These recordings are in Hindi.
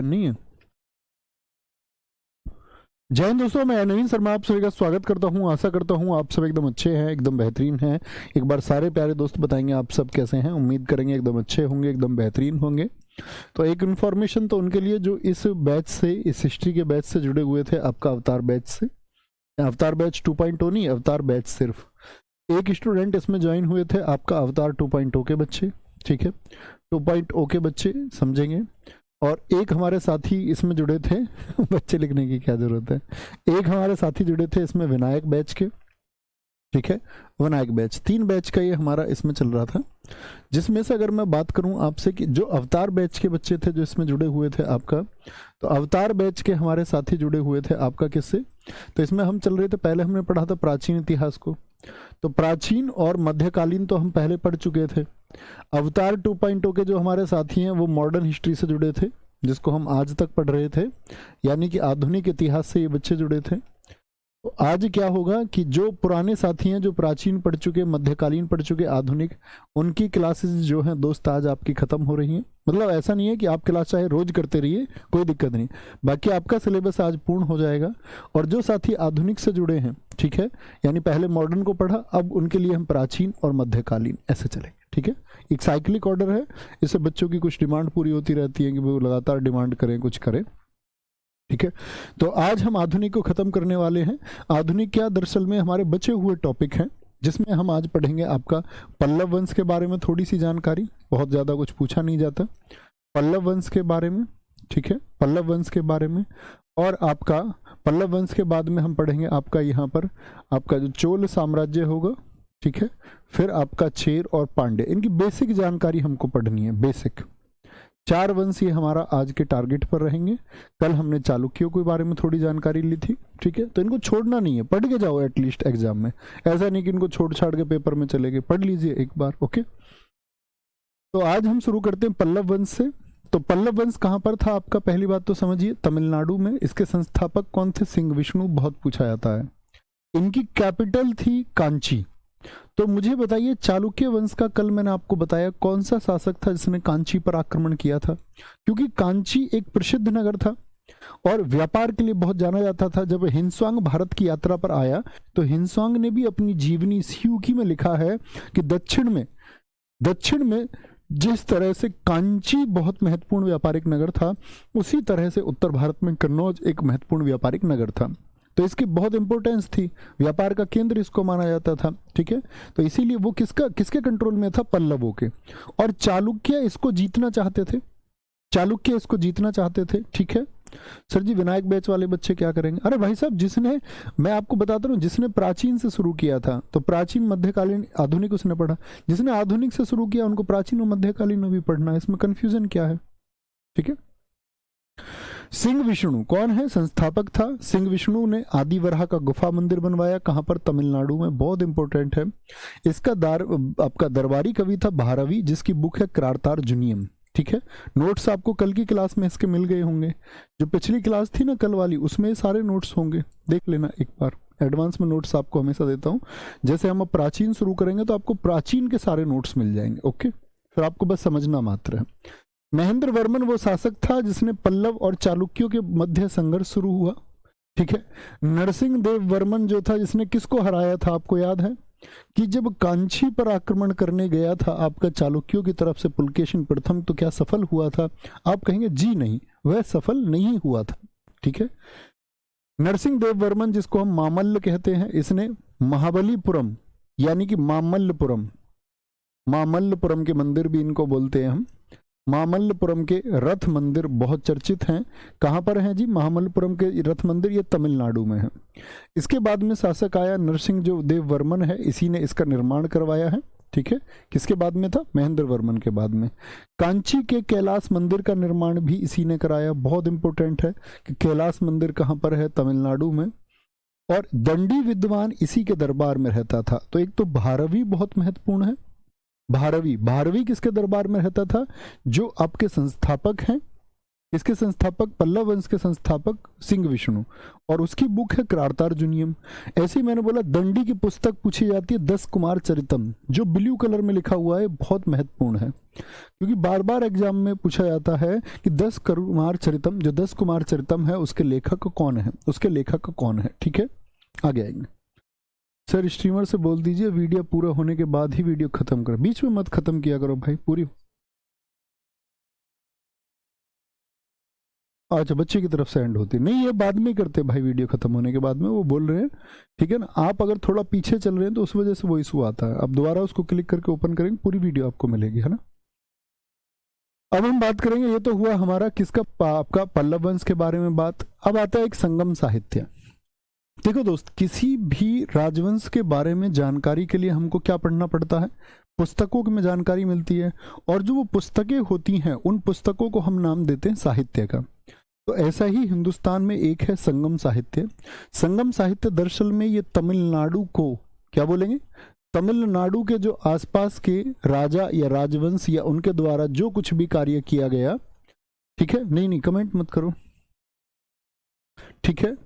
नहीं है। जय हिंद दोस्तों, मैं नवीन शर्मा आप सभी का स्वागत करता हूं। आशा करता हूं आप सब एकदम अच्छे हैं, एकदम बेहतरीन हैं। एक बार सारे प्यारे दोस्त बताएंगे आप सब कैसे हैं। उम्मीद करेंगे एकदम अच्छे होंगे, एकदम बेहतरीन होंगे। तो एक इन्फॉर्मेशन तो उनके लिए जो इस बैच से, इस हिस्ट्री के बैच से जुड़े हुए थे, आपका अवतार बैच से। अवतार बैच 2.0 नहीं, अवतार बैच सिर्फ एक स्टूडेंट इसमें ज्वाइन हुए थे, आपका अवतार 2.0 के बच्चे। ठीक है, 2.0 के बच्चे समझेंगे। और एक हमारे साथी इसमें जुड़े थे बच्चे लिखने की क्या जरूरत है। एक हमारे साथी जुड़े थे इसमें विनायक बैच के। ठीक है, विनायक बैच 3 बैच का ये हमारा इसमें चल रहा था। जिसमें से अगर मैं बात करूं आपसे कि जो अवतार बैच के बच्चे थे जो इसमें जुड़े हुए थे आपका, तो अवतार बैच के हमारे साथी जुड़े हुए थे आपका किससे। तो इसमें हम चल रहे थे, पहले हमने पढ़ा था प्राचीन इतिहास को। तो प्राचीन और मध्यकालीन तो हम पहले पढ़ चुके थे। अवतार 2.0 के जो हमारे साथी हैं वो मॉडर्न हिस्ट्री से जुड़े थे, जिसको हम आज तक पढ़ रहे थे, यानी कि आधुनिक इतिहास से ये बच्चे जुड़े थे। तो आज क्या होगा कि जो पुराने साथी हैं, जो प्राचीन पढ़ चुके, मध्यकालीन पढ़ चुके, आधुनिक, उनकी क्लासेस जो हैं दोस्त आज आपकी खत्म हो रही हैं। मतलब ऐसा नहीं है कि आप क्लास चाहे रोज करते रहिए, कोई दिक्कत नहीं, बाकी आपका सिलेबस आज पूर्ण हो जाएगा। और जो साथी आधुनिक से जुड़े हैं, ठीक है, यानी पहले मॉडर्न को पढ़ा, अब उनके लिए हम प्राचीन और मध्यकालीन ऐसे चलेंगे। ठीक है, एक साइक्लिक ऑर्डर है, इससे बच्चों की कुछ डिमांड पूरी होती रहती है कि वो लगातार डिमांड करें, कुछ करें। ठीक है, तो आज हम आधुनिक को खत्म करने वाले हैं। आधुनिक क्या, दरअसल में हमारे बचे हुए टॉपिक हैं, जिसमें हम आज पढ़ेंगे आपका पल्लव वंश के बारे में थोड़ी सी जानकारी। बहुत ज़्यादा कुछ पूछा नहीं जाता पल्लव वंश के बारे में। ठीक है, पल्लव वंश के बारे में। और आपका पल्लव वंश के बाद में हम पढ़ेंगे आपका यहाँ पर आपका जो चोल साम्राज्य होगा। ठीक है, फिर आपका चेर और पांडे, इनकी बेसिक जानकारी हमको पढ़नी है, बेसिक 4 वंश ये हमारा आज के टारगेट पर रहेंगे। कल हमने चालुक्यों के बारे में थोड़ी जानकारी ली थी। ठीक है, तो इनको छोड़ना नहीं है, पढ़ के जाओ एटलीस्ट एग्जाम में। ऐसा नहीं कि इनको छोड़ छाड़ के पेपर में चले गए, पढ़ लीजिए एक बार। ओके, तो आज हम शुरू करते हैं पल्लव वंश से। तो पल्लव वंश कहाँ पर था आपका, पहली बात तो समझिए, तमिलनाडु में। इसके संस्थापक कौन थे, सिंह विष्णु, बहुत पूछा जाता है। इनकी कैपिटल थी कांची। तो मुझे बताइए, चालुक्य वंश का कल मैंने आपको बताया कौन सा शासक था जिसने कांची पर आक्रमण किया था, क्योंकि कांची एक प्रसिद्ध नगर था और व्यापार के लिए बहुत जाना जाता था। जब हिंसवांग भारत की यात्रा पर आया तो हिंसवांग ने भी अपनी जीवनी स्यूकी में लिखा है कि दक्षिण में जिस तरह से कांची बहुत महत्वपूर्ण व्यापारिक नगर था, उसी तरह से उत्तर भारत में कन्नौज एक महत्वपूर्ण व्यापारिक नगर था। तो इसकी बहुत इंपॉर्टेंस थी, व्यापार का केंद्र इसको माना जाता था। ठीक है, तो इसीलिए वो किसके कंट्रोल में था, पल्लवों के। और चालुक्य इसको जीतना चाहते थे। ठीक है, सर जी विनायक बैच वाले बच्चे क्या करेंगे। अरे भाई साहब, मैं आपको बताता हूँ, जिसने प्राचीन से शुरू किया था तो प्राचीन, मध्यकालीन, आधुनिक उसने पढ़ा। जिसने आधुनिक से शुरू किया उनको प्राचीन और मध्यकालीन में भी पढ़ना है, इसमें कंफ्यूजन क्या है। ठीक है, सिंह विष्णु कौन है, संस्थापक था। सिंह विष्णु ने आदिवराह का गुफा मंदिर बनवाया, कहां पर, तमिलनाडु में, बहुत इंपॉर्टेंट है। इसका आपका दरबारी कवि था भारवी, जिसकी बुक है क्रारतार जुनियम। ठीक है, नोट्स आपको कल की क्लास में इसके मिल गए होंगे, जो पिछली क्लास थी ना कल वाली, उसमें सारे नोट्स होंगे, देख लेना एक बार। एडवांस में नोट्स आपको हमेशा देता हूँ। जैसे हम अब प्राचीन शुरू करेंगे तो आपको प्राचीन के सारे नोट्स मिल जाएंगे। ओके, फिर आपको बस समझना मात्र है। महेंद्र वर्मन वो शासक था जिसने पल्लव और चालुक्यों के मध्य संघर्ष शुरू हुआ। ठीक है, नरसिंह देव वर्मन जो था, जिसने किसको हराया था, आपको याद है कि जब कांची पर आक्रमण करने गया था आपका चालुक्यों की तरफ से पुलकेशिन प्रथम, तो क्या सफल हुआ था। आप कहेंगे जी नहीं, वह सफल नहीं हुआ था। ठीक है, नरसिंह देव वर्मन, जिसको हम मामल्ल कहते हैं, इसने महाबलीपुरम यानी कि मामल्लपुरम के मंदिर भी इनको बोलते हैं हम। मामल्लपुरम के रथ मंदिर बहुत चर्चित हैं। कहाँ पर हैं जी, मामल्लपुरम के रथ मंदिर, ये तमिलनाडु में है। इसके बाद में शासक आया नरसिंह जो देव वर्मन है, इसी ने इसका निर्माण करवाया है। ठीक है, किसके बाद में था, महेंद्र वर्मन के बाद में। कांची के कैलाश मंदिर का निर्माण भी इसी ने कराया। बहुत इंपॉर्टेंट है कि कैलाश मंदिर कहाँ पर है, तमिलनाडु में। और दंडी विद्वान इसी के दरबार में रहता था। तो एक तो भारवी बहुत महत्वपूर्ण है। भारवी किसके दरबार में रहता था, जो आपके संस्थापक हैं इसके संस्थापक, पल्लव वंश के संस्थापक सिंह विष्णु, और उसकी बुक है कार्तार्जुनियम। ऐसे ही मैंने बोला दंडी की पुस्तक पूछी जाती है 10 कुमार चरितम, जो ब्लू कलर में लिखा हुआ है, बहुत महत्वपूर्ण है क्योंकि बार बार एग्जाम में पूछा जाता है कि 10 कुमार चरितम, जो 10 कुमार चरितम है उसके लेखक कौन है, उसके लेखक कौन है। ठीक है, आगे आएंगे। सर स्ट्रीमर से बोल दीजिए वीडियो पूरा होने के बाद ही वीडियो खत्म करो, बीच में मत खत्म किया करो भाई, पूरी। अच्छा, बच्चे की तरफ से एंड होती नहीं, ये बाद में करते भाई, वीडियो खत्म होने के बाद में वो बोल रहे हैं। ठीक है ना, आप अगर थोड़ा पीछे चल रहे हैं तो उस वजह से वो इशू आता है। अब दोबारा उसको क्लिक करके ओपन करेंगे, पूरी वीडियो आपको मिलेगी, है ना। अब हम बात करेंगे, ये तो हुआ हमारा किसका, आपका पल्लव वंश के बारे में बात। अब आता है एक संगम साहित्य। देखो दोस्त, किसी भी राजवंश के बारे में जानकारी के लिए हमको क्या पढ़ना पड़ता है, पुस्तकों में जानकारी मिलती है, और जो वो पुस्तकें होती हैं उन पुस्तकों को हम नाम देते हैं साहित्य का। तो ऐसा ही हिंदुस्तान में एक है संगम साहित्य। संगम साहित्य दरअसल में ये तमिलनाडु को, क्या बोलेंगे, तमिलनाडु के जो आसपास के राजा या राजवंश या उनके द्वारा जो कुछ भी कार्य किया गया, ठीक है, नहीं कमेंट मत करो, ठीक है।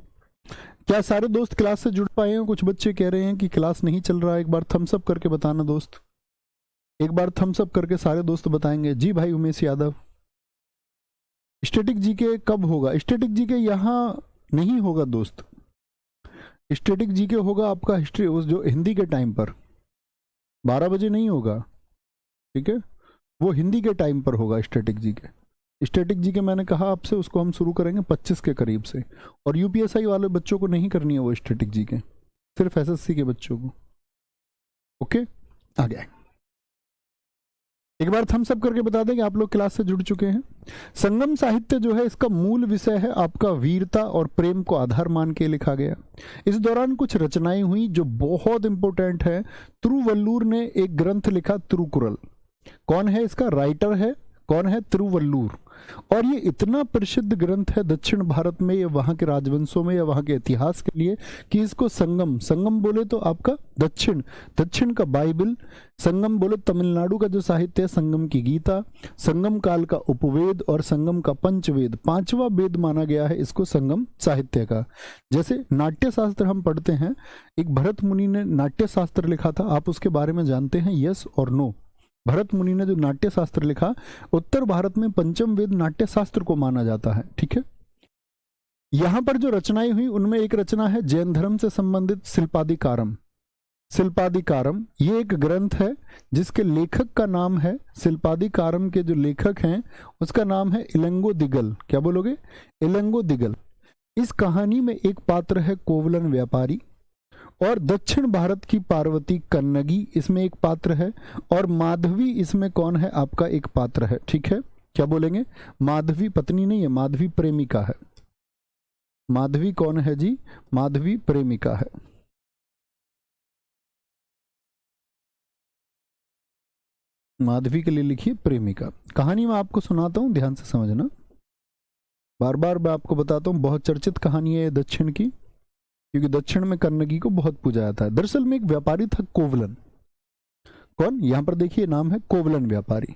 क्या सारे दोस्त क्लास से जुड़ पाए हैं? कुछ बच्चे कह रहे हैं कि क्लास नहीं चल रहा है, एक बार थम्स अप करके बताना दोस्त, एक बार थम्स अप करके सारे दोस्त बताएंगे। जी भाई उमेश यादव। स्टैटिक जीके कब होगा? स्टैटिक जीके यहाँ नहीं होगा दोस्त, स्टैटिक जीके होगा आपका हिस्ट्री, उस जो हिंदी के टाइम पर 12 बजे नहीं होगा, ठीक है, वो हिंदी के टाइम पर होगा स्टैटिक जीके। स्टैटिक जीके मैंने कहा आपसे, उसको हम शुरू करेंगे 25 के करीब से, और यूपीएसआई वाले बच्चों को नहीं करनी है वो स्टैटिक जीके, सिर्फ एसएससी के बच्चों को। ओके, आ गया। एक बार थम्स अप करके बता दें कि आप लोग क्लास से जुड़ चुके हैं। संगम साहित्य जो है, इसका मूल विषय है आपका वीरता और प्रेम को आधार मान के लिखा गया। इस दौरान कुछ रचनाएं हुई जो बहुत इंपॉर्टेंट है। तिरुवल्लुर ने एक ग्रंथ लिखा तिरुकुरल। कौन है इसका राइटर है, कौन है? तिरुवल्लुर। और ये इतना प्रसिद्ध ग्रंथ है दक्षिण भारत में या वहां के राजवंशों में या वहां के इतिहास के लिए कि इसको संगम, संगम बोले तो आपका दक्षिण, दक्षिण का बाइबल, संगम बोले तमिलनाडु का जो साहित्य है, संगम की गीता, संगम काल का उपवेद और संगम का पंचवेद, 5वां वेद माना गया है इसको संगम साहित्य का। जैसे नाट्य शास्त्र हम पढ़ते हैं, एक भरत मुनि ने नाट्य शास्त्र लिखा था, आप उसके बारे में जानते हैं, यस और नो? भरत मुनि ने जो नाट्य शास्त्र लिखा, उत्तर भारत में पंचम वेद नाट्य शास्त्र को माना जाता है, ठीक है। यहां पर जो रचनाएं हुई उनमें एक रचना है जैन धर्म से संबंधित शिल्पादिकारम। शिल्पादिकारम ये एक ग्रंथ है जिसके लेखक का नाम है, शिल्पादिकारम के जो लेखक हैं उसका नाम है इलंगो दिगल। क्या बोलोगे? इलंगो दिगल। इस कहानी में एक पात्र है कोवलन व्यापारी, और दक्षिण भारत की पार्वती कन्नगी इसमें एक पात्र है, और माधवी इसमें कौन है? आपका एक पात्र है, ठीक है। क्या बोलेंगे? माधवी पत्नी नहीं है, माधवी प्रेमिका है। माधवी कौन है जी? माधवी प्रेमिका है। माधवी के लिए लिखिए प्रेमिका। कहानी मैं आपको सुनाता हूं, ध्यान से समझना, बार बार मैं आपको बताता हूं, बहुत चर्चित कहानी है दक्षिण की, क्योंकि दक्षिण में कन्नगी को बहुत पूजा जाता है। दरअसल में एक व्यापारी था कोवलन। कौन? यहां पर देखिए नाम है कोवलन व्यापारी।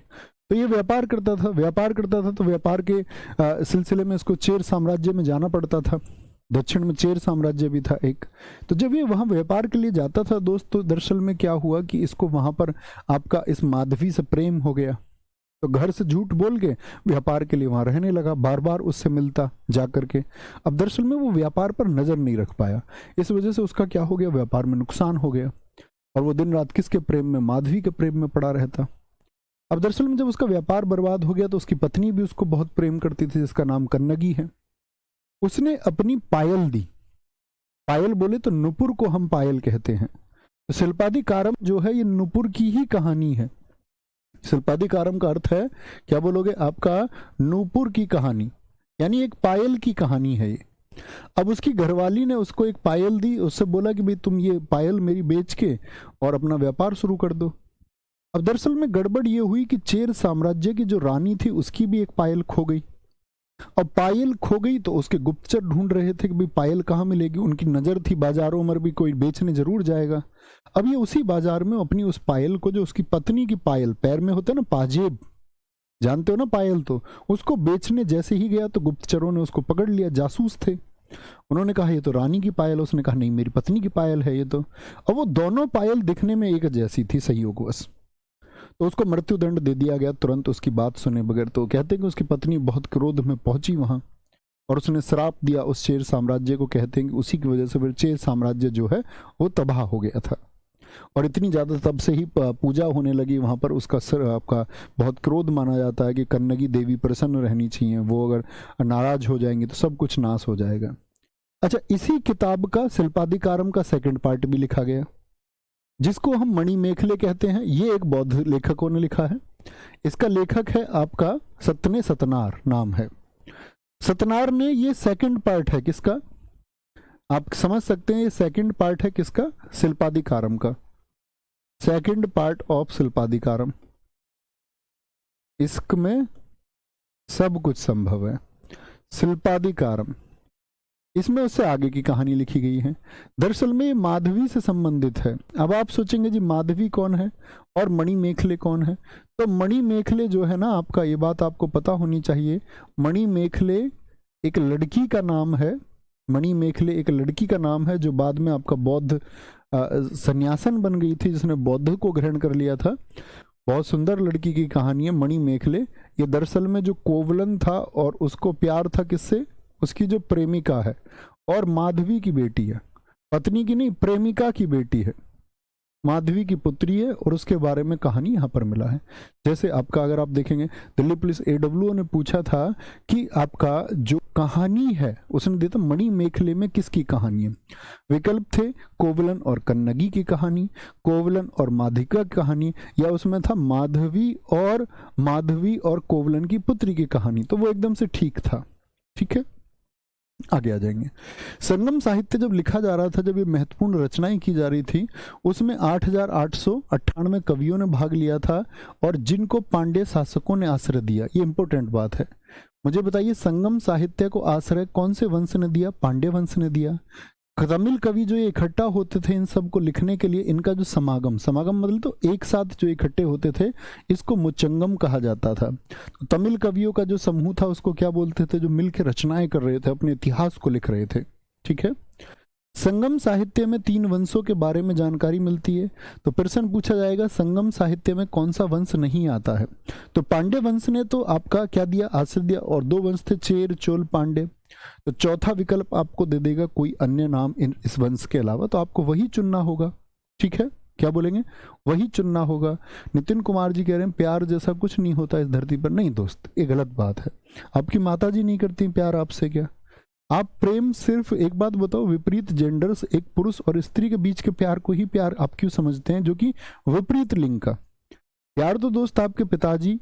तो ये व्यापार करता था तो व्यापार के सिलसिले में इसको चेर साम्राज्य में जाना पड़ता था। दक्षिण में चेर साम्राज्य भी था एक। तो जब ये वहां व्यापार के लिए जाता था दोस्त, तो दरअसल में क्या हुआ कि इसको वहां पर आपका इस माधवी से प्रेम हो गया। तो घर से झूठ बोल के व्यापार के लिए वहां रहने लगा, बार बार उससे मिलता जा करके। अब दरअसल में वो व्यापार पर नजर नहीं रख पाया, इस वजह से उसका क्या हो गया? व्यापार में नुकसान हो गया, और वो दिन रात किसके प्रेम में? माधवी के प्रेम में पड़ा रहता। अब दरअसल में जब उसका व्यापार बर्बाद हो गया तो उसकी पत्नी भी उसको बहुत प्रेम करती थी, जिसका नाम कन्नगी है। उसने अपनी पायल दी। पायल बोले तो नुपुर को हम पायल कहते हैं। तो शिल्पादिकारम जो है ये नुपुर की ही कहानी है। शिल्पादिकारम का अर्थ है, क्या बोलोगे? आपका नूपुर की कहानी, यानी एक पायल की कहानी है ये। अब उसकी घरवाली ने उसको एक पायल दी, उससे बोला कि भाई तुम ये पायल मेरी बेच के और अपना व्यापार शुरू कर दो। अब दरअसल में गड़बड़ ये हुई कि चेर साम्राज्य की जो रानी थी उसकी भी एक पायल खो गई। अब पायल खो गई तो उसके गुप्तचर ढूंढ रहे थे कि भाई पायल कहाँ मिलेगी। उनकी नजर थी बाजारों में भी कोई बेचने जरूर जाएगा। अब ये उसी बाजार में अपनी उस पायल को, जो उसकी पत्नी की पायल, पैर में होता है ना पाजेब, जानते हो ना पायल, तो उसको बेचने जैसे ही गया तो गुप्तचरों ने उसको पकड़ लिया, जासूस थे। उन्होंने कहा ये तो रानी की पायल, उसने कहा नहीं मेरी पत्नी की पायल है ये तो। और वो दोनों पायल दिखने में एक जैसी थी संयोगवश, तो उसको मृत्युदंड दे दिया गया तुरंत उसकी बात सुने बगैर। तो कहते हैं कि उसकी पत्नी बहुत क्रोध में पहुंची वहां और उसने श्राप दिया उस चेर साम्राज्य को। कहते हैं कि उसी की वजह से फिर चेर साम्राज्य जो है वो तबाह हो गया था। और इतनी ज़्यादा तब से ही पूजा होने लगी वहाँ पर। उसका सर आपका बहुत क्रोध माना जाता है कि कन्नगी देवी प्रसन्न रहनी चाहिए, वो अगर नाराज हो जाएंगी तो सब कुछ नाश हो जाएगा। अच्छा, इसी किताब का शिल्पाधिकारम का सेकंड पार्ट भी लिखा गया, जिसको हम मणि मेखले कहते हैं। ये एक बौद्ध लेखकों ने लिखा है। इसका लेखक है आपका सतने सतनार नाम है। सतनार ने ये सेकंड पार्ट है किसका, आप समझ सकते हैं ये सेकंड पार्ट है किसका, शिल्पाधिकारम का। सेकंड पार्ट ऑफ शिल्पाधिकारम, इसमें सब कुछ संभव है। शिल्पाधिकारम, इसमें उससे आगे की कहानी लिखी गई है। दरअसल में माधवी से संबंधित है। अब आप सोचेंगे जी माधवी कौन है और मणि मेखले कौन है। तो मणि मेखले जो है ना आपका, ये बात आपको पता होनी चाहिए, मणि मेखले एक लड़की का नाम है। मणि मेखले एक लड़की का नाम है जो बाद में आपका बौद्ध सन्यासन बन गई थी, जिसने बौद्ध को ग्रहण कर लिया था। बहुत सुंदर लड़की की कहानी है मणि मेखले। ये दरअसल में जो कोवलन था और उसको प्यार था किससे, उसकी जो प्रेमिका है और माधवी की बेटी है, पत्नी की नहीं प्रेमिका की बेटी है, माधवी की पुत्री है। और उसके बारे में कहानी यहाँ पर मिला है। जैसे आपका अगर आप देखेंगे दिल्ली पुलिस AWO ने पूछा था कि आपका जो कहानी है उसने दिया था मणि मेखले में किसकी कहानी है। विकल्प थे कोवलन और कन्नगी की कहानी, कोवलन और माधिका की कहानी, या उसमें था माधवी और कोवलन की पुत्री की कहानी। तो वो एकदम से ठीक था। ठीक है, आगे आ जाएंगे। संगम साहित्य जब लिखा जा रहा था, जब ये महत्वपूर्ण रचनाएं की जा रही थी, उसमें 8,898 कवियों ने भाग लिया था और जिनको पांड्य शासकों ने आश्रय दिया। ये इंपॉर्टेंट बात है। मुझे बताइए संगम साहित्य को आश्रय कौन से वंश ने दिया, पांड्य वंश ने दिया। तमिल कवि जो ये इकट्ठा होते थे इन सब को लिखने के लिए, इनका जो समागम मतलब तो एक साथ जो इकट्ठे होते थे, इसको मुचंगम कहा जाता था। तो तमिल कवियों का जो समूह था उसको क्या बोलते थे, जो मिलकर रचनाएं कर रहे थे, अपने इतिहास को लिख रहे थे। ठीक है, संगम साहित्य में 3 वंशों के बारे में जानकारी मिलती है। तो प्रश्न पूछा जाएगा संगम साहित्य में कौन सा वंश नहीं आता है। तो पांड्य वंश ने तो आपका क्या दिया, आश्रय दिया, और 2 वंश थे चेर चोल पांड्य। तो चौथा विकल्प आपको दे देगा कोई अन्य नाम इस वंश के अलावा, तो आपको वही चुनना होगा। ठीक है, क्या बोलेंगे, वही चुनना होगा। नितिन कुमार जी कह रहे हैं प्यार जैसा कुछ नहीं होता इस धरती पर। नहीं दोस्त, ये गलत बात है। आपकी माता जी नहीं करती प्यार आपसे क्या? आप प्रेम सिर्फ, एक बात बताओ, विपरीत जेंडर्स, एक पुरुष और स्त्री के बीच के प्यार को ही प्यार आप क्यों समझते हैं, जो कि विपरीत लिंग का प्यार? तो दोस्त आपके पिताजी,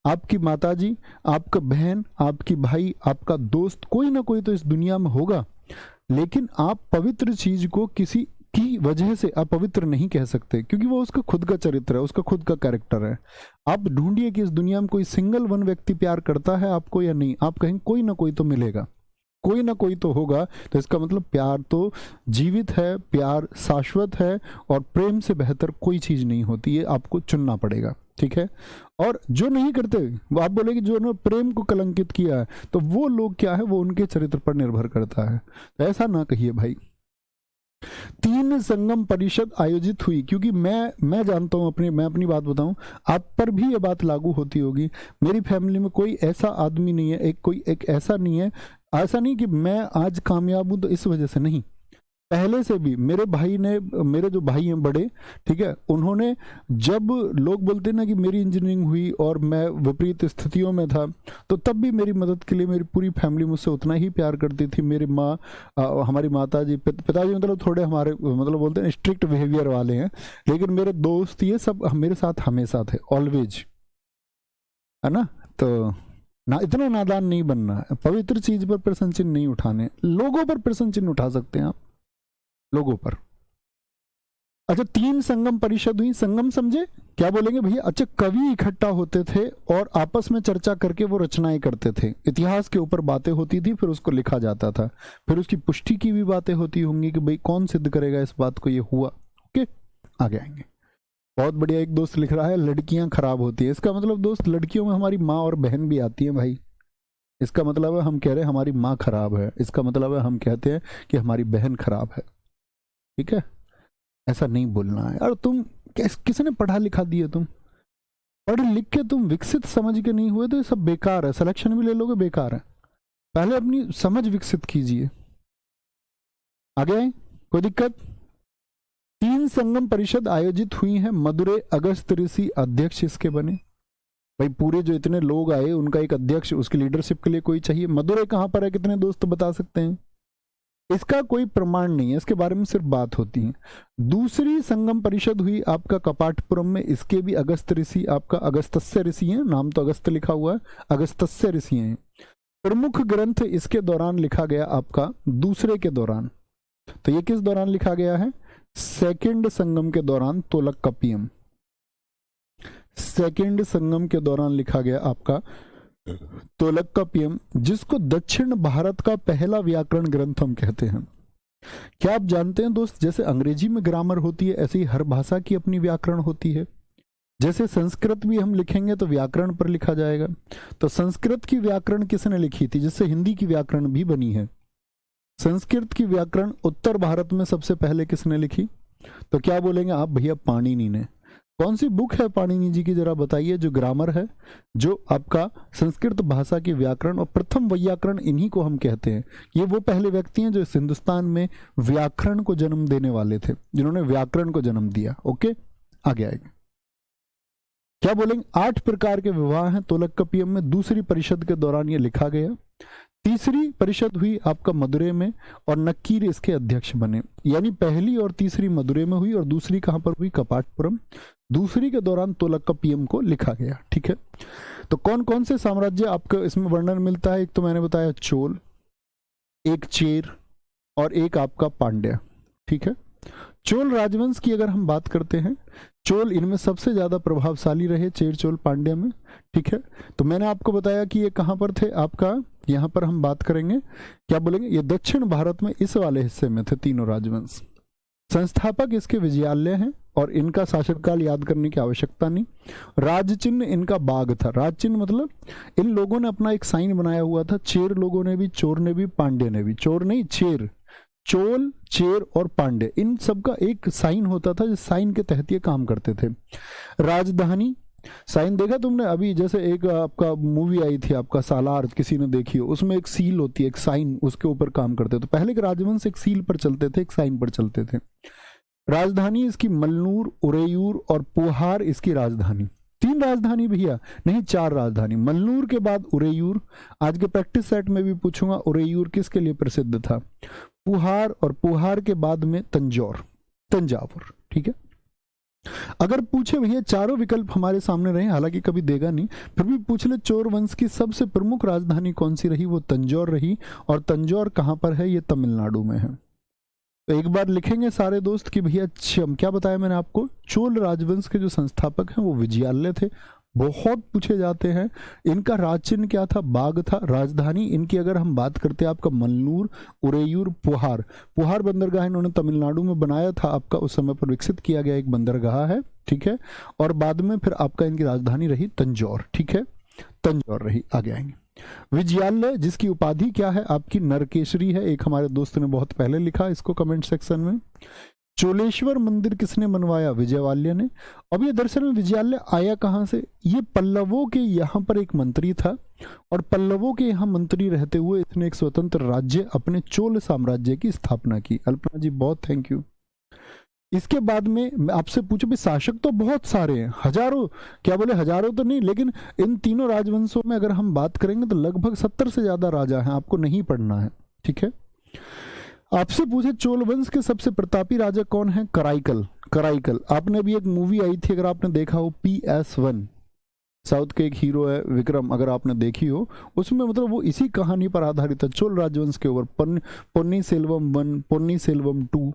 आपकी माताजी, आपका बहन, आपकी भाई, आपका दोस्त, कोई ना कोई तो इस दुनिया में होगा। लेकिन आप पवित्र चीज को किसी की वजह से अपवित्र नहीं कह सकते, क्योंकि वो उसका खुद का चरित्र है, उसका खुद का कैरेक्टर है। आप ढूंढिए कि इस दुनिया में कोई सिंगल वन व्यक्ति प्यार करता है आपको या नहीं। आप कहेंगे कोई ना कोई तो मिलेगा, कोई ना कोई तो होगा। तो इसका मतलब प्यार तो जीवित है, प्यार शाश्वत है, और प्रेम से बेहतर कोई चीज नहीं होती है। आपको चुनना पड़ेगा। ठीक है, और जो नहीं करते वो आप बोलेंगे जो ने प्रेम को कलंकित किया है, तो वो लोग क्या है, वो उनके चरित्र पर निर्भर करता है। तो ऐसा ना कहिए भाई। 3 संगम परिषद आयोजित हुई, क्योंकि मैं जानता हूं मैं अपनी बात बताऊं, आप पर भी ये बात लागू होती होगी। मेरी फैमिली में कोई ऐसा आदमी नहीं है, एक ऐसा नहीं है, ऐसा नहीं कि मैं आज कामयाब हूं तो इस वजह से नहीं। पहले से भी मेरे भाई ने, मेरे जो भाई हैं बड़े, ठीक है, उन्होंने, जब लोग बोलते ना कि मेरी इंजीनियरिंग हुई और मैं विपरीत स्थितियों में था, तो तब भी मेरी मदद के लिए मेरी पूरी फैमिली मुझसे उतना ही प्यार करती थी। मेरी माँ, हमारी माता जी, पिताजी मतलब थोड़े हमारे मतलब बोलते हैं स्ट्रिक्ट बिहेवियर वाले हैं, लेकिन मेरे दोस्त ये सब मेरे साथ हमेशा थे, ऑलवेज, है ना। तो ना इतना नादान नहीं बनना है, पवित्र चीज पर प्रश्न चिन्ह नहीं उठाने। लोगों पर प्रश्न चिन्ह उठा सकते हैं आप, लोगों पर। अच्छा, 3 संगम परिषद हुई। संगम समझे क्या बोलेंगे भैया? अच्छा, कवि इकट्ठा होते थे और आपस में चर्चा करके वो रचनाएं करते थे। इतिहास के ऊपर बातें होती थी, फिर उसको लिखा जाता था, फिर उसकी पुष्टि की भी बातें होती होंगी कि भाई कौन सिद्ध करेगा इस बात को ये हुआ। ओके, आगे आएंगे। बहुत बढ़िया। एक दोस्त लिख रहा है लड़कियां खराब होती है, इसका मतलब दोस्त लड़कियों में हमारी माँ और बहन भी आती है भाई। इसका मतलब है हम कह रहे हैं हमारी माँ खराब है, इसका मतलब है हम कहते हैं कि हमारी बहन खराब है। ठीक है, ऐसा नहीं बोलना है। और तुम किसने पढ़ा लिखा दिया? तुम पढ़ लिख के तुम विकसित समझ के नहीं हुए तो ये सब बेकार है, सिलेक्शन भी ले लोगे बेकार है। पहले अपनी समझ विकसित कीजिए। आगे आए, कोई दिक्कत? 3 संगम परिषद आयोजित हुई है, मदुरै अगस्त ऋषि अध्यक्ष इसके बने। भाई पूरे जो इतने लोग आए उनका एक अध्यक्ष, उसकी लीडरशिप के लिए कोई चाहिए। मदुरै कहां पर है, कितने दोस्त बता सकते हैं? इसका कोई प्रमाण नहीं है, इसके बारे में सिर्फ बात होती है। दूसरी संगम परिषद हुई आपका कपाटपुरम में, इसके भी अगस्त ऋषि आपका अगस्त्य ऋषि हैं, नाम तो अगस्त लिखा हुआ है, अगस्त्य ऋषि हैं। प्रमुख ग्रंथ इसके दौरान लिखा गया आपका दूसरे के दौरान। तो ये किस दौरान लिखा गया है? सेकंड संगम के दौरान, तोलक्कपियम। सेकंड संगम के दौरान लिखा गया आपका तोलक्कपियम, जिसको दक्षिण भारत का पहला व्याकरण ग्रंथ हम कहते हैं। क्या आप जानते हैं दोस्त, जैसे अंग्रेजी में ग्रामर होती है ऐसे ही हर भाषा की अपनी व्याकरण होती है। जैसे संस्कृत भी हम लिखेंगे तो व्याकरण पर लिखा जाएगा। तो संस्कृत की व्याकरण किसने लिखी थी, जिससे हिंदी की व्याकरण भी बनी है? संस्कृत की व्याकरण उत्तर भारत में सबसे पहले किसने लिखी? तो क्या बोलेंगे आप? भैया पाणिनि ने। कौन सी बुक है पाणिनि जी की, जरा बताइए, जो ग्रामर है, जो आपका संस्कृत भाषा की व्याकरण और प्रथम वैयाकरण, इन्हीं को हम कहते हैं। ये वो पहले व्यक्ति हैं जो इस हिंदुस्तान में व्याकरण को जन्म देने वाले थे, जिन्होंने व्याकरण को जन्म दिया। ओके, आगे आएगा। क्या बोलेंगे? 8 प्रकार के विवाह हैं तोलक्कपियम में, दूसरी परिषद के दौरान ये लिखा गया। तीसरी परिषद हुई आपका मदुरै में और नक्कीर इसके अध्यक्ष बने। यानी पहली और तीसरी मदुरै में हुई और दूसरी कहां पर हुई? कपाटपुरम। दूसरी के दौरान तोलक्कपियम को लिखा गया। ठीक है, तो कौन कौन से साम्राज्य आपको इसमें वर्णन मिलता है? एक तो मैंने बताया चोल, एक चेर और एक आपका पांड्या। ठीक है, चोल राजवंश की अगर हम बात करते हैं, चोल इनमें सबसे ज्यादा प्रभावशाली रहे, चेर चोल पांड्या में। ठीक है, तो मैंने आपको बताया कि ये कहां पर थे आपका, यहां पर हम बात करेंगे, क्या बोलेंगे, ये दक्षिण भारत में इस वाले हिस्से में थे तीनों राजवंश। संस्थापक इसके विजयालय हैं और इनका शासनकाल याद करने की आवश्यकता नहीं। राज चिन्ह इनका बाघ था। राज चिन्ह मतलब इन लोगों ने अपना एक साइन बनाया हुआ था, चेर लोगों ने भी, चोर ने भी, पांड्य ने भी। चोर नहीं, चेर, चोल, चेर और पांड्य, इन सबका एक साइन होता था, जिस साइन के तहत ये काम करते थे। राजधानी साइन देखा तुमने? अभी जैसे एक आपका मूवी आई थी आपका सालार, किसी ने देखी हो, उसमें एक सील होती है, एक साइन, उसके ऊपर काम करते थे। तो पहले के राजवंश एक सील पर चलते थे, एक साइन पर चलते थे। राजधानी इसकी मल्लूर, उरेयूर और पोहार इसकी राजधानी। 3 राजधानी भैया नहीं, 4 राजधानी। मल्लूर के बाद उरेयूर। आज के प्रैक्टिस सेट में भी पूछूंगा उरेयूर किसके लिए प्रसिद्ध था? पुहार, और पुहार के बाद में तंजावुर। ठीक है, अगर पूछे भैया चारों विकल्प हमारे सामने रहे, हालांकि कभी देगा नहीं, फिर भी पूछ ले चोर वंश की सबसे प्रमुख राजधानी कौन सी रही? वो तंजौर रही। और तंजौर कहां पर है? ये तमिलनाडु में है। तो एक बार लिखेंगे सारे दोस्त कि भैया क्या बताया मैंने आपको, चोल राजवंश के जो संस्थापक हैं वो विजयालय थे। बहुत पूछे जाते हैं। इनका राज चिन्ह क्या था? बाघ था। राजधानी इनकी अगर हम बात करते हैं आपका मल्लूर, उरेयूर, पुहार। पुहार बंदरगाह इन्होंने तमिलनाडु में बनाया था, आपका उस समय पर विकसित किया गया एक बंदरगाह है। ठीक है, और बाद में फिर आपका इनकी राजधानी रही तंजौर। ठीक है, तंजौर रही। आगे आएंगे। विजयालय जिसकी उपाधि क्या है आपकी? नरकेशरी है। एक हमारे दोस्त ने बहुत पहले लिखा इसको कमेंट सेक्शन में। चोलेश्वर मंदिर किसने बनवाया? विजयवाल्य ने। अब ये दरअसल में विजयालय आया कहां से? ये पल्लवों के यहाँ पर एक मंत्री था और पल्लवों के यहाँ मंत्री रहते हुए इसने एक स्वतंत्र राज्य, अपने चोल साम्राज्य की स्थापना की। अल्पना जी बहुत थैंक यू। इसके बाद में आपसे पूछो भी, शासक तो बहुत सारे हैं, हजारों, क्या बोले हजारों तो नहीं, लेकिन इन तीनों राजवंशों में अगर हम बात करेंगे तो लगभग 70 से ज्यादा राजा हैं, आपको नहीं पढ़ना है। ठीक है, आपसे पूछे चोल वंश के सबसे प्रतापी राजा कौन है? कराईकल। कराईकल, आपने अभी एक मूवी आई थी अगर आपने देखा हो, PS1, साउथ के एक हीरो है विक्रम, अगर आपने देखी हो, उसमें मतलब वो इसी कहानी पर आधारित है, चोल राजवंश के ऊपर। पोन्नी सेल्वम 1, पोन्नी सेल्वम 2,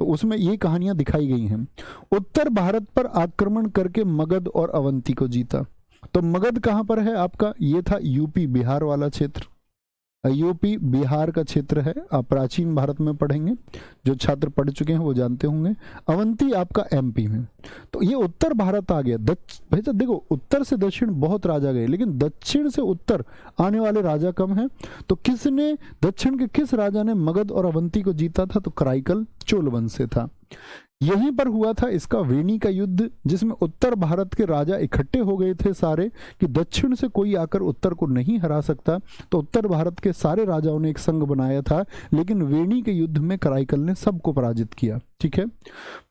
तो उसमें ये कहानियां दिखाई गई हैं। उत्तर भारत पर आक्रमण करके मगध और अवंती को जीता। तो मगध कहां पर है आपका? ये था यूपी बिहार वाला क्षेत्र। यूपी बिहार का क्षेत्र है, आप प्राचीन भारत में पढ़ेंगे, जो छात्र पढ़ चुके हैं वो जानते होंगे। अवंती आपका एमपी में। तो ये उत्तर भारत आ गया। भाई साहब देखो, उत्तर से दक्षिण बहुत राजा गए, लेकिन दक्षिण से उत्तर आने वाले राजा कम हैं। तो किसने, दक्षिण के किस राजा ने मगध और अवंती को जीता था? तो कराइकल चोल वंश से था। यहीं पर हुआ था इसका वेणी का युद्ध, जिसमें उत्तर भारत के राजा इकट्ठे हो गए थे सारे, कि दक्षिण से कोई आकर उत्तर को नहीं हरा सकता। तो उत्तर भारत के सारे राजाओं ने एक संघ बनाया था, लेकिन वेणी के युद्ध में कराइकल ने सबको पराजित किया। ठीक है।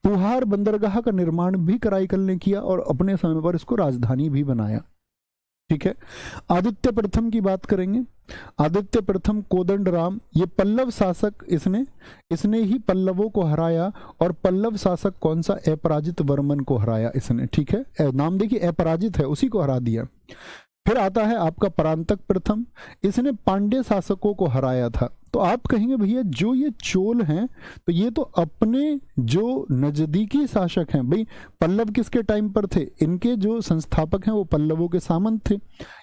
पुहार बंदरगाह का निर्माण भी कराइकल ने किया और अपने समय पर इसको राजधानी भी बनाया। ठीक है। आदित्य प्रथम की बात करेंगे। आदित्य प्रथम कोदंड राम, ये पल्लव शासक, इसने ही पल्लवों को हराया। और पल्लव शासक कौन सा? अपराजित वर्मन को हराया इसने। ठीक है, नाम देखिए, अपराजित है, उसी को हरा दिया। फिर आता है आपका परांतक प्रथम, इसने पांड्य शासकों को हराया था। तो आप कहेंगे भैया जो ये चोल हैं, तो ये तो अपने जो नजदीकी शासक हैं। भाई पल्लव किसके टाइम पर थे? इनके जो संस्थापक हैं वो पल्लवों के सामंत थे,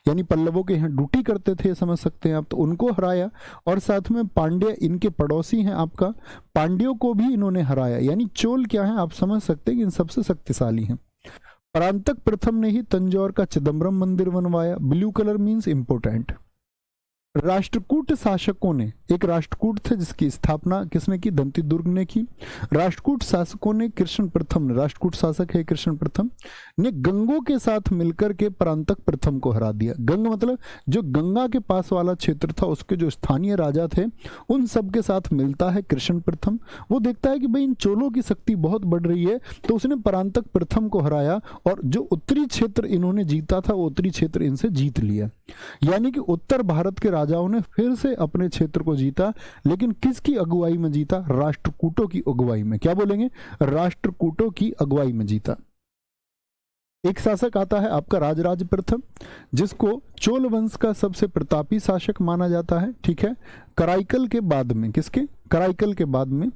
यानी पल्लवों के यहाँ ड्यूटी करते थे, समझ सकते हैं आप। तो उनको हराया, और साथ में पांड्य इनके पड़ोसी हैं आपका, पांड्यों को भी इन्होंने हराया। यानी चोल क्या है, आप समझ सकते हैं कि इन सबसे शक्तिशाली हैं। परांतक प्रथम ने ही तंजौर का चिदम्बरम मंदिर बनवाया। Blue colour means important. Rashtrakuta शासकों ने, एक राष्ट्रकूट थे जिसकी स्थापना किसने की? दंतिदुर्ग ने की। राष्ट्रकूट शासकों ने, कृष्ण प्रथम ने, राष्ट्रकूट शासक है कृष्ण प्रथम ने, गंगों के साथ मिलकर के परांतक प्रथम को हरा दिया। गंग मतलब जो गंगा के पास वाला क्षेत्र था, उसके जो स्थानीय राजा थे उन सब के साथ मिलता है कृष्ण प्रथम। वो देखता है कि भाई इन चोलों की शक्ति बहुत बढ़ रही है, तो उसने परांतक प्रथम को हराया, और जो उत्तरी क्षेत्र इन्होंने जीता था वो उत्तरी क्षेत्र इनसे जीत लिया। यानी कि उत्तर भारत के राजाओं ने फिर से अपने क्षेत्र को जीता, लेकिन किसकी अगुवाई में जीता? राष्ट्रकूटों की अगुवाई में। क्या बोलेंगे? राष्ट्रकूटों की अगुवाई में जीता। एक शासक आता है आपका राजराज प्रथम, जिसको चोल वंश का सबसे प्रतापी शासक माना जाता है। ठीक है। कराइकल के बाद में, किसके? कराइकल के बाद में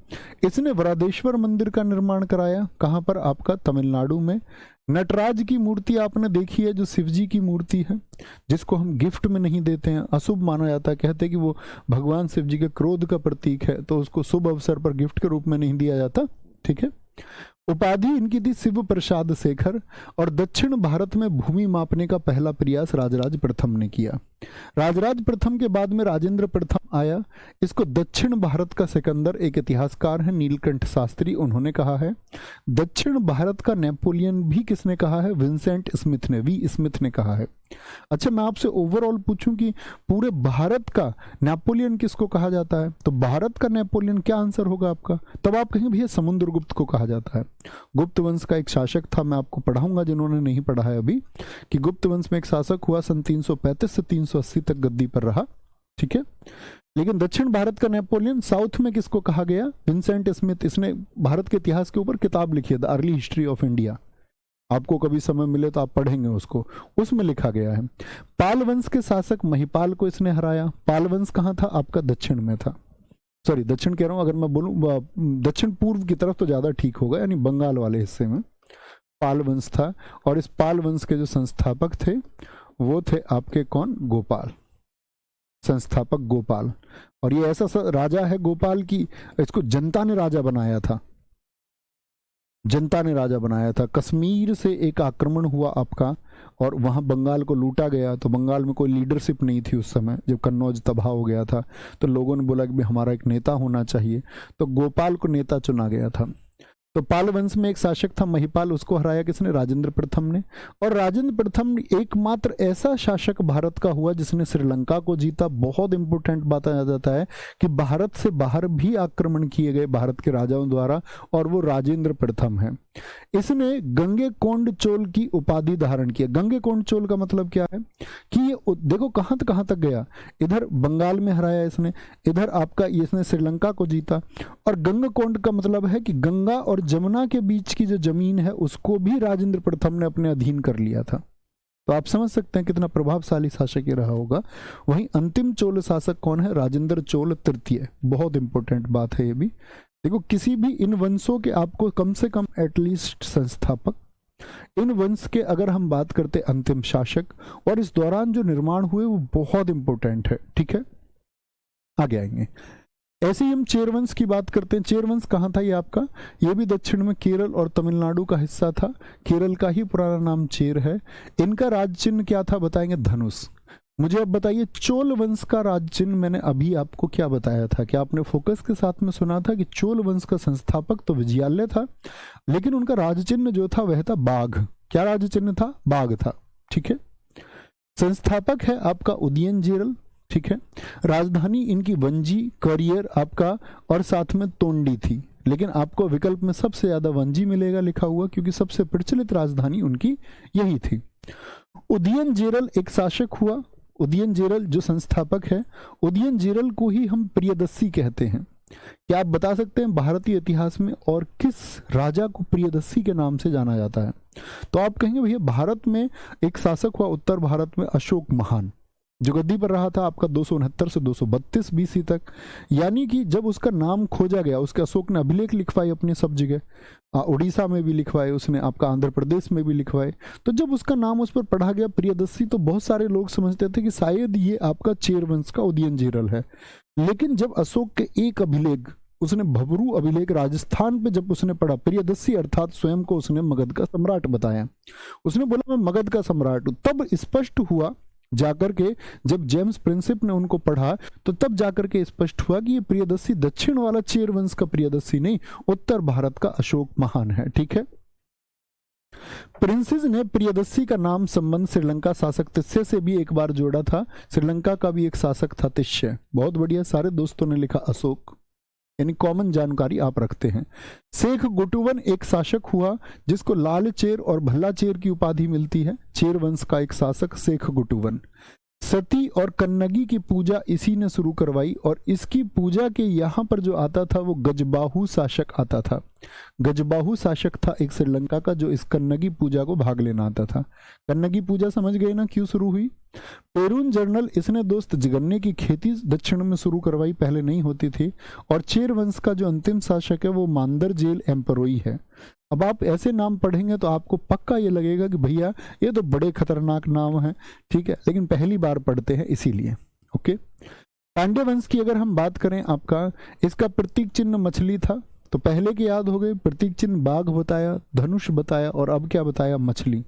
इसने वरादेश्वर मंदिर का निर्माण कराया। कहां पर? आपका तमिलनाडु में। नटराज की मूर्ति आपने देखी है, जो शिव जी की मूर्ति है, जिसको हम गिफ्ट में नहीं देते हैं, अशुभ माना जाता है। कहते हैं कि वो भगवान शिव जी के क्रोध का प्रतीक है, तो उसको शुभ अवसर पर गिफ्ट के रूप में नहीं दिया जाता। ठीक है। उपाधि इनकी थी शिव प्रसाद शेखर, और दक्षिण भारत में भूमि मापने का पहला प्रयास राजराज प्रथम ने किया। राजराज प्रथम के बाद में राजेंद्र प्रथम आया। इसको दक्षिण भारत का सिकंदर, एक इतिहासकार है नीलकंठ शास्त्री, उन्होंने कहा है। दक्षिण भारत का नेपोलियन भी किसने कहा है? विंसेंट स्मिथ ने, वी स्मिथ ने कहा है। अच्छा, मैं आपसे ओवरऑल पूछूं कि पूरे भारत का नेपोलियन किसको कहा जाता है? तो भारत का नेपोलियन क्या आंसर होगा आपका? तब आप कहेंगे भैया समुद्रगुप्त को कहा जाता है। गुप्त वंश का एक शासक था, मैं आपको पढ़ाऊंगा जिन्होंने नहीं पढ़ा है अभी, कि गुप्त वंश में एक शासक हुआ, सन 335 से 380 तक गद्दी पर रहा। ठीक है। लेकिन दक्षिण भारत का नेपोलियन, साउथ में किसको कहा गया? Vincent Smith. इसने भारत के इतिहास के ऊपर किताब लिखी है, the early history of India. आपको कभी समय मिले तो आप पढ़ेंगे उसको, उसमें लिखा गया है। पाल वंश के शासक महिपाल को इसने हराया। पाल वंश कहाँ था? आपका दक्षिण में था। सॉरी, दक्षिण कह रहा हूं, अगर मैं बोलूं दक्षिण पूर्व की तरफ तो ज्यादा ठीक होगा, यानी बंगाल वाले हिस्से में पाल वंश था। और इस पाल वंश के जो संस्थापक थे वो थे आपके कौन? गोपाल, संस्थापक गोपाल। और ये ऐसा राजा है गोपाल की, इसको जनता ने राजा बनाया था, जनता ने राजा बनाया था। कश्मीर से एक आक्रमण हुआ आपका, और वहां बंगाल को लूटा गया। तो बंगाल में कोई लीडरशिप नहीं थी उस समय, जब कन्नौज तबाह हो गया था, तो लोगों ने बोला कि हमारा एक नेता होना चाहिए, तो गोपाल को नेता चुना गया था। तो पाल वंश में एक शासक था महिपाल, उसको हराया किसने? राजेंद्र प्रथम ने। और राजेंद्र प्रथम एकमात्र ऐसा शासक भारत का हुआ जिसने श्रीलंका को जीता। बहुत इंपॉर्टेंट बताया जाता है कि भारत से बाहर भी आक्रमण किए गए भारत के राजाओं द्वारा, और वो राजेंद्र प्रथम है। इसने गंगेकोंड चोल की उपाधि धारण किया। गंगेकोंड चोल का मतलब क्या है कि ये देखो कहां तक गया। इधर बंगाल में हराया इसने, इधर आपका इसने श्रीलंका को जीता। और गंगेकोंड का मतलब है कि गंगा और जमुना के बीच की जो जमीन है उसको भी राजेंद्र प्रथम ने अपने अधीन कर लिया था। तो आप समझ सकते हैं कितना प्रभावशाली शासक ये रहा होगा। वहीं अंतिम चोल शासक कौन है? राजेंद्र चोल तृतीय। बहुत इंपॉर्टेंट बात है ये भी। देखो, किसी भी इन वंशों के आपको कम से कम एटलीस्ट संस्थापक, इन वंश के अगर हम बात करते अंतिम शासक, और इस दौरान जो निर्माण हुए वो बहुत इंपॉर्टेंट है। ठीक है। आगे आएंगे। ऐसे ही हम चेर वंश की बात करते हैं। चेर वंश कहाँ था ये आपका? ये भी दक्षिण में केरल और तमिलनाडु का हिस्सा था। केरल का ही पुराना नाम चेर है। इनका राज चिन्ह क्या था बताएंगे? धनुष। मुझे अब बताइए, चोल वंश का राज चिन्ह मैंने अभी आपको क्या बताया था? क्या आपने फोकस के साथ में सुना था कि चोल वंश का संस्थापक तो विजयालय था, लेकिन उनका राज चिन्ह जो था वह था बाघ। क्या राज चिन्ह था? बाघ था। ठीक है। संस्थापक है आपका उदयनजीरल। ठीक है। राजधानी इनकी वंजी, करियर आपका और साथ में तोंडी थी, लेकिन आपको विकल्प में सबसे ज्यादा वंजी मिलेगा लिखा हुआ, क्योंकि सबसे प्रचलित राजधानी उनकी यही थी। उदयनजीरल एक शासक हुआ। उदयनजीरल जो संस्थापक है, उदयनजीरल को ही हम प्रियदर्शी कहते हैं। क्या आप बता सकते हैं भारतीय इतिहास में और किस राजा को प्रियदर्शी के नाम से जाना जाता है? तो आप कहेंगे भैया भारत में एक शासक हुआ उत्तर भारत में, अशोक महान, जो गद्दी पर रहा था आपका 269 से 232 बीसी तक। यानी कि जब उसका नाम खोजा गया, उसके अशोक ने अभिलेख लिखवाए अपने सब जगह, उड़ीसा में भी लिखवाए उसने, आपका आंध्र प्रदेश में भी लिखवाए। तो जब उसका नाम उस पर पढ़ा गया प्रियदर्शी, तो बहुत सारे लोग समझते थे कि शायद ये आपका चेर वंश का उदयनजीरल है। लेकिन जब अशोक के एक अभिलेख, उसने भबरू अभिलेख राजस्थान पे जब उसने पढ़ा, प्रियदर्शी अर्थात स्वयं को उसने मगध का सम्राट बताया, उसने बोला मैं मगध का सम्राट हूं, तब स्पष्ट हुआ जाकर के, जब जेम्स प्रिंसिप ने उनको पढ़ा तो तब जाकर के स्पष्ट हुआ कि ये प्रियदर्शी दक्षिण वाला चेर वंश का प्रियदर्शी नहीं, उत्तर भारत का अशोक महान है। ठीक है। प्रिंसेस ने प्रियदर्शी का नाम संबंध श्रीलंका शासक तिस्से से भी एक बार जोड़ा था। श्रीलंका का भी एक शासक था तिस्से। बहुत बढ़िया, सारे दोस्तों ने लिखा अशोक, यानी कॉमन जानकारी आप रखते हैं। शेख गुटुवन एक शासक हुआ जिसको लाल चेर और भल्ला चेर की उपाधि मिलती है। चेर वंश का एक शासक शेख गुटुवन। सती और कन्नगी की पूजा इसी ने शुरू करवाई, और इसकी पूजा के यहाँ पर जो आता था वो गजबाहू शासक आता था। गजबाहू शासक था एक श्रीलंका का, जो इस कन्नगी पूजा को भाग लेना आता था। कन्नगी पूजा समझ गए ना क्यों शुरू हुई? पेरून जर्नल इसने दोस्त गन्ने की खेती दक्षिण में शुरू करवाई, पहले नहीं होती थी। और चेर वंश का जो अंतिम शासक है वो मांदर जेल एम्परोई है। अब आप ऐसे नाम पढ़ेंगे तो आपको पक्का ये लगेगा कि भैया ये तो बड़े खतरनाक नाम हैं। ठीक है, लेकिन पहली बार पढ़ते हैं इसीलिए। ओके। पांड्य वंश की अगर हम बात करें, आपका इसका प्रतीक चिन्ह मछली था, तो पहले के याद हो गए। प्रतीक चिन्ह बाघ बताया, धनुष बताया, और अब क्या बताया? मछली।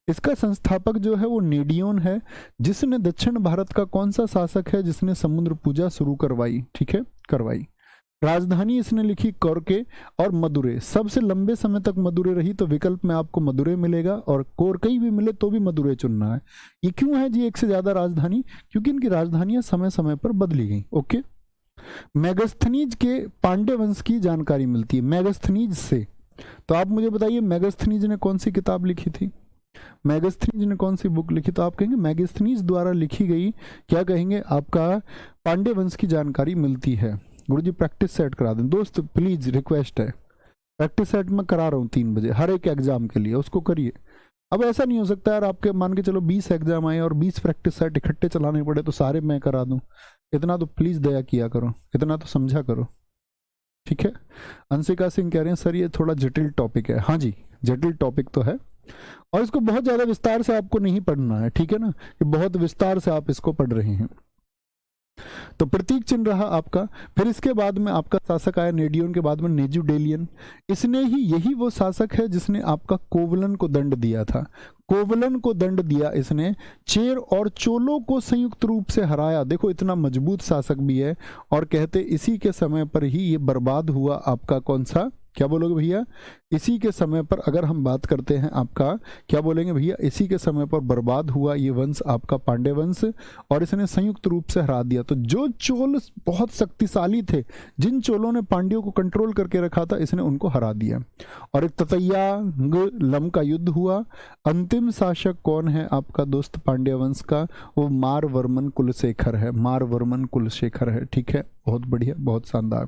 इसका संस्थापक जो है वो नेडियोन है, जिसने दक्षिण भारत का कौन सा शासक है जिसने समुद्र पूजा शुरू करवाई? ठीक है, करवाई। राजधानी इसने लिखी कोरके और मदुरै। सबसे लंबे समय तक मदुरै रही, तो विकल्प में आपको मदुरै मिलेगा, और कोरकई भी मिले तो भी मदुरै चुनना है। ये क्यों है जी एक से ज्यादा राजधानी? क्योंकि इनकी राजधानियां समय समय पर बदली गई। ओके। मेगस्थनीज के पांड्य वंश की जानकारी मिलती है मेगस्थनीज से। तो आप मुझे बताइए मेगस्थनीज ने कौन सी किताब लिखी थी? मेगस्थनीज ने कौन सी बुक लिखी? तो आप कहेंगे मेगस्थनीज द्वारा लिखी गई, क्या कहेंगे, आपका पांड्य वंश की जानकारी मिलती है। गुरुजी प्रैक्टिस सेट करा दें दोस्त, प्लीज रिक्वेस्ट है। प्रैक्टिस सेट मैं करा रहा हूँ 3 बजे हर एक एग्जाम के लिए, उसको करिए। अब ऐसा नहीं हो सकता यार, आपके मान के चलो 20 एग्जाम आए और 20 प्रैक्टिस सेट इकट्ठे चलाने पड़े तो सारे मैं करा दूं। इतना तो प्लीज दया किया करो, इतना तो समझा करो। ठीक है। अंशिका सिंह कह रहे हैं सर ये थोड़ा जटिल टॉपिक है। हाँ जी, जटिल टॉपिक तो है, और इसको बहुत ज्यादा विस्तार से आपको नहीं पढ़ना है। ठीक है ना, कि बहुत विस्तार से आप इसको पढ़ रहे हैं। तो प्रतीक चिन्ह रहा आपका। फिर इसके बाद में आपका शासक आया नेडियोन के बाद में नेजुडेलियन। इसने ही, यही वो शासक है जिसने आपका कोवलन को दंड दिया था। कोवलन को दंड दिया इसने, चेर और चोलों को संयुक्त रूप से हराया। देखो इतना मजबूत शासक भी है, और कहते इसी के समय पर ही ये बर्बाद हुआ आपका कौन सा, क्या बोलोगे भैया? इसी के समय पर अगर हम बात करते हैं आपका, क्या बोलेंगे भैया? इसी के समय पर बर्बाद हुआ ये वंश आपका पांड्य वंश, और इसने संयुक्त रूप से हरा दिया। तो जो चोल बहुत शक्तिशाली थे, जिन चोलों ने पांड्यों को कंट्रोल करके रखा था, इसने उनको हरा दिया। और एक ततैयांगलम का युद्ध हुआ। अंतिम शासक कौन है आपका दोस्त पांड्य वंश का? वो मारवर्मन कुलशेखर है। मारवर्मन कुलशेखर है। ठीक है, बहुत बढ़िया, बहुत शानदार।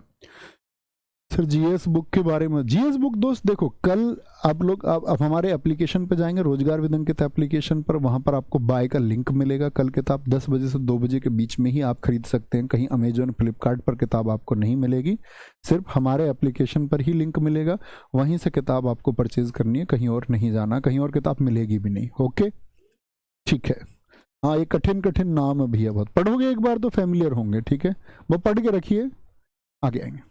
सर जीएस बुक के बारे में, जीएस बुक दोस्त देखो, कल आप लोग आप हमारे एप्लीकेशन पे जाएंगे, रोजगार विदंकित एप्लीकेशन पर, वहां पर आपको बाय का लिंक मिलेगा। कल किताब 10 बजे से 2 बजे के बीच में ही आप खरीद सकते हैं। कहीं अमेजोन फ्लिपकार्ट पर किताब आपको नहीं मिलेगी, सिर्फ हमारे एप्लीकेशन पर ही लिंक मिलेगा। वहीं से किताब आपको परचेज करनी है, कहीं और नहीं जाना, कहीं और किताब मिलेगी भी नहीं। ओके, ठीक है। हाँ, ये कठिन कठिन नाम है भैया, बहुत पढ़ोगे एक बार तो फैमिलियर होंगे, ठीक है, वो पढ़ के रखिए, आगे आएंगे।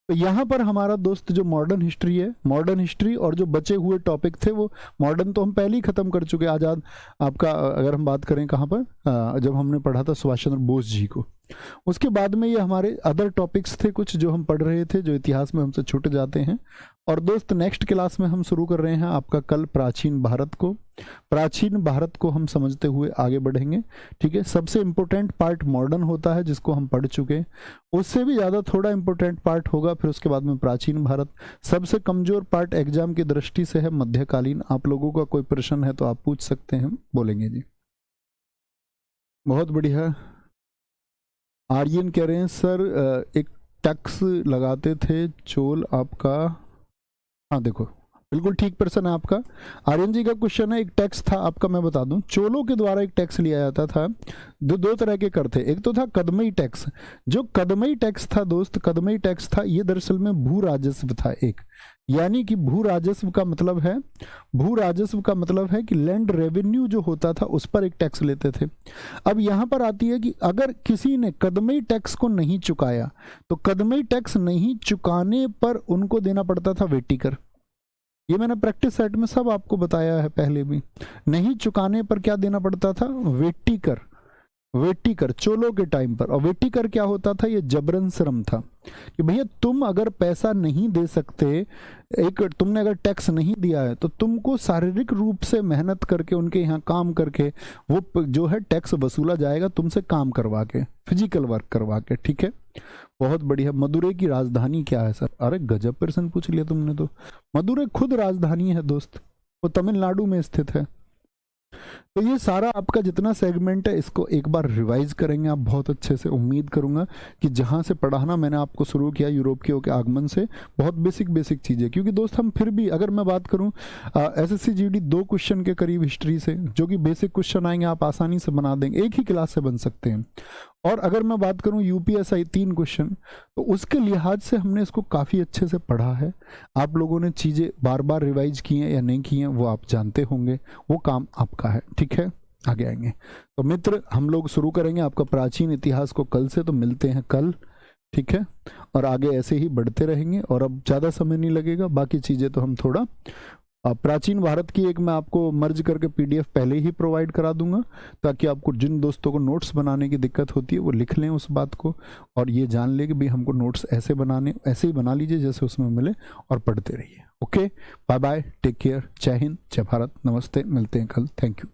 तो यहाँ पर हमारा दोस्त जो मॉडर्न हिस्ट्री है, मॉडर्न हिस्ट्री और जो बचे हुए टॉपिक थे वो मॉडर्न तो हम पहले ही खत्म कर चुके। आज़ाद आपका अगर हम बात करें कहाँ पर, जब हमने पढ़ा था सुभाष चंद्र बोस जी को, उसके बाद में ये हमारे अदर टॉपिक्स थे कुछ जो हम पढ़ रहे थे, जो इतिहास में हमसे छूट जाते हैं। और दोस्त नेक्स्ट क्लास में हम शुरू कर रहे हैं आपका कल प्राचीन भारत को। प्राचीन भारत को हम समझते हुए आगे बढ़ेंगे, ठीक है। सबसे इम्पोर्टेंट पार्ट मॉडर्न होता है जिसको हम पढ़ चुके, उससे भी ज़्यादा थोड़ा इम्पोर्टेंट पार्ट होगा फिर उसके बाद में प्राचीन भारत। सबसे कमज़ोर पार्ट एग्जाम की दृष्टि से है मध्यकालीन। आप लोगों का कोई प्रश्न है तो आप पूछ सकते हैं, बोलेंगे जी। बहुत बढ़िया। आर्यन कह रहे हैं सर एक टैक्स लगाते थे चोल आपका, हाँ देखो बिल्कुल ठीक प्रश्न है आपका। आर्यन जी का क्वेश्चन है, एक टैक्स था आपका, मैं बता दूं, चोलों के द्वारा एक टैक्स लिया जाता था। दो तरह के कर थे, एक तो था कदमई टैक्स। जो कदमई टैक्स था दोस्त, कदमई टैक्स था, ये दरअसल में भू राजस्व था एक, यानी कि भू राजस्व का मतलब है, भू राजस्व का मतलब है कि लैंड रेवेन्यू जो होता था उस पर एक टैक्स लेते थे। अब यहाँ पर आती है कि अगर किसी ने कदमई टैक्स को नहीं चुकाया तो कदमई टैक्स नहीं चुकाने पर उनको देना पड़ता था वेटी कर। ये मैंने प्रैक्टिस सेट में सब आपको बताया है पहले भी। नहीं चुकाने पर क्या देना पड़ता था, वेटी कर। वेटी कर चोलों के टाइम पर। और वेटी कर क्या होता था, ये जबरन श्रम था कि भैया तुम अगर पैसा नहीं दे सकते, एक तुमने अगर टैक्स नहीं दिया है तो तुमको शारीरिक रूप से मेहनत करके उनके यहाँ काम करके वो जो है टैक्स वसूला जाएगा तुमसे, काम करवा के, फिजिकल वर्क करवा के, ठीक है। बहुत बढ़िया। मदुरै की राजधानी क्या है सर? अरे गजब प्रश्न पूछ लिया तुमने तो। मदुरै खुद राजधानी है दोस्त, वो तमिलनाडु में स्थित है। तो ये सारा आपका जितना सेगमेंट है इसको एक बार रिवाइज करेंगे आप बहुत अच्छे से। उम्मीद करूंगा कि जहां से पढ़ाना मैंने आपको शुरू किया यूरोपियों के आगमन से, बहुत बेसिक चीज़ें, क्योंकि दोस्त हम फिर भी अगर मैं बात करूं एसएससी जीडी 2 क्वेश्चन के करीब हिस्ट्री से, जो कि बेसिक क्वेश्चन आएंगे आप आसानी से बना देंगे, एक ही क्लास से बन सकते हैं। और अगर मैं बात करूं यूपीएसआई 3 क्वेश्चन, तो उसके लिहाज से हमने इसको काफ़ी अच्छे से पढ़ा है। आप लोगों ने चीज़ें बार बार रिवाइज की हैं या नहीं की हैं वो आप जानते होंगे, वो काम आपका है, ठीक है। आगे आएंगे तो मित्र हम लोग शुरू करेंगे आपका प्राचीन इतिहास को कल से, तो मिलते हैं कल, ठीक है। और आगे ऐसे ही बढ़ते रहेंगे और अब ज़्यादा समय नहीं लगेगा, बाकी चीज़ें तो हम थोड़ा प्राचीन भारत की एक मैं आपको मर्ज करके पीडीएफ पहले ही प्रोवाइड करा दूंगा, ताकि आपको जिन दोस्तों को नोट्स बनाने की दिक्कत होती है वो लिख लें उस बात को, और ये जान लें कि भाई हमको नोट्स ऐसे बनाने, ऐसे ही बना लीजिए जैसे उसमें मिले, और पढ़ते रहिए। Okay, bye bye, take care, जय हिंद, जय भारत, नमस्ते, मिलते हैं कल, थैंक यू।